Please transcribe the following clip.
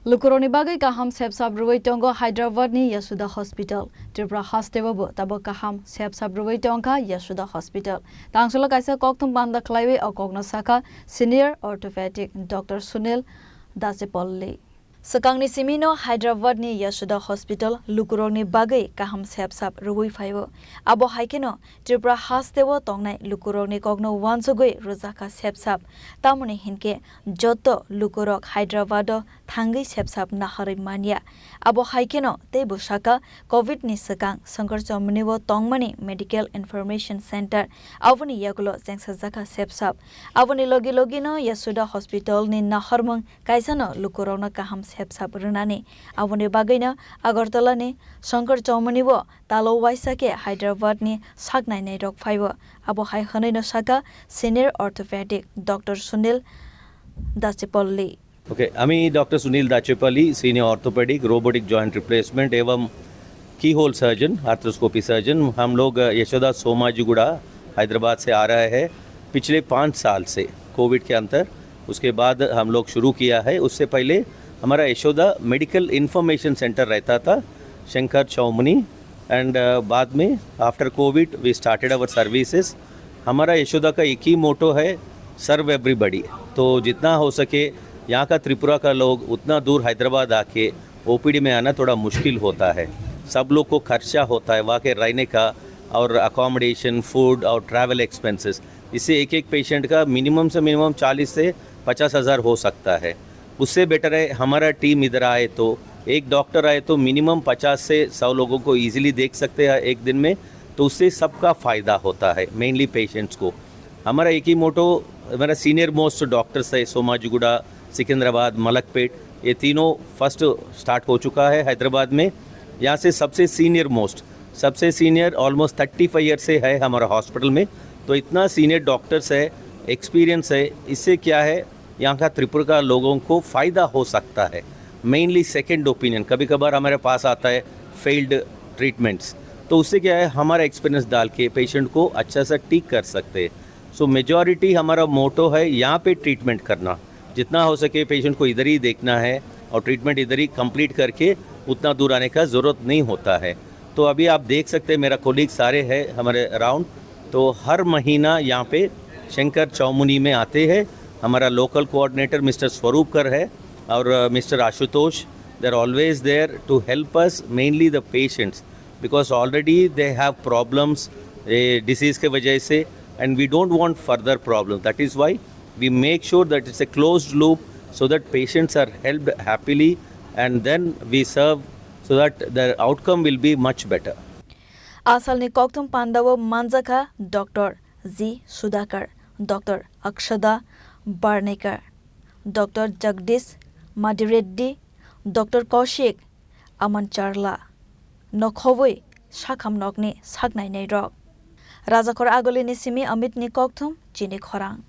Lukurokni Bagwi Kaham Sebsab Rwoi Tongo Hyderabad ni Yashoda Hospital. Tripura Hasteo Tabuk Kaham Sebsab Rwoi Tongkha Yashoda Hospital. Tangsalo kaisa kokthum Panda Khlaiwi or Kokno Sakha Senior Orthopedic Dr. Sunil Dachepalli. Sakangni Simino Hyderabad ni Yashoda Hospital Lukurokni Bagwi Kaham Sebsab Rwoi Phaibo. Abo haikeno Tripura Hasteo tongnai Lukurokni Kokno wansogoi Rozaka Sebsab. Tamuni hinke joto Lukurok Hyderabad thangi Sebsab nahari mania. Abo haikeno te busaka COVID ni sakang sangkar chomniwo tongmani Medical Information Center. Avuni yagulo zengsazaka Sebsab. Avuni logi no Yashoda Hospital ni Naharmung kaisano Lukurokna Kaham Sebsab runani. Avuni bagaina Agartala ni sangkar chomniwo talo waisake Hyderabad ni sagnai nei rok phaibo. Abo hai hanai no saka Senior Orthopedic Dr. Sunil Dachepalli. Okay आम्ही doctor Sunil Dachepalli senior orthopaedic robotic joint replacement एवं की whole surgeon arthroscopy surgeon हम लोग यशोदा सोमाजीगुड़ा हैदराबाद से आ रहे हैं पिछले 5 साल से कोविड के अंतर उसके बाद हम लोग शुरू किया है। उससे पहले हमारा यशोदा मेडिकल इन्फॉर्मेशन सेंटर रहता था शंकर चौमनी एंड बाद में after covid we started our services. हमारा यशोदा का एक ही मोटो है सर्व एवरीबडी। तो जितना हो सके यहाँ का त्रिपुरा का लोग उतना दूर हैदराबाद आके ओपीडी में आना थोड़ा मुश्किल होता है। सब लोग को खर्चा होता है वहाँ के रहने का और अकोमोडेशन फूड और ट्रैवल एक्सपेंसेस। इससे एक पेशेंट का मिनिमम से मिनिमम 40 से 50 हज़ार हो सकता है। उससे बेटर है हमारा टीम इधर आए तो एक डॉक्टर आए तो मिनिमम 50 से 100 लोगों को ईजिली देख सकते हैं एक दिन में। तो उससे सबका फ़ायदा होता है मेनली पेशेंट्स को। हमारा एक ही मोटो हमारा सीनियर मोस्ट डॉक्टर्स है सोमाजीगुड़ा सिकंदराबाद मलकपेट ये तीनों फर्स्ट स्टार्ट हो चुका है हैदराबाद में। यहाँ से सबसे सीनियर ऑलमोस्ट 35 ईयर से है हमारा हॉस्पिटल में। तो इतना सीनियर डॉक्टर्स है एक्सपीरियंस है। इससे क्या है यहाँ का त्रिपुरा का लोगों को फ़ायदा हो सकता है। मेनली सेकंड ओपिनियन कभी कभार हमारे पास आता है फेल्ड ट्रीटमेंट्स तो उससे क्या है हमारा एक्सपीरियंस डाल के पेशेंट को अच्छा सा ठीक कर सकते हैं। सो मेजॉरिटी हमारा मोटो है यहाँ पे ट्रीटमेंट करना। जितना हो सके पेशेंट को इधर ही देखना है और ट्रीटमेंट इधर ही कंप्लीट करके उतना दूर आने का ज़रूरत नहीं होता है। तो अभी आप देख सकते हैं मेरा कोलीग सारे हैं हमारे अराउंड। तो हर महीना यहाँ पे शंकर चौमुनी में आते हैं। हमारा लोकल कोऑर्डिनेटर मिस्टर स्वरूपकर है और mister Ashutosh. They are always there to help us mainly the patients because already they have problems disease के वजह से and we don't want further problem. That is why we make sure that it's a closed loop so that patients are helped happily and then we serve so that the outcome will be much better. Asalni kokthum Panda wo manjaka Dr. Z. Sudhakar, Dr. Akshada Barnekar, Dr. Jagdish Madireddy, Dr. Kaushik Amancharla, Nokhowoi Sakham Nokni Sagnai Nei Rok. Rajakor Agolini Simi Amit ni kokthum Chini Khorang.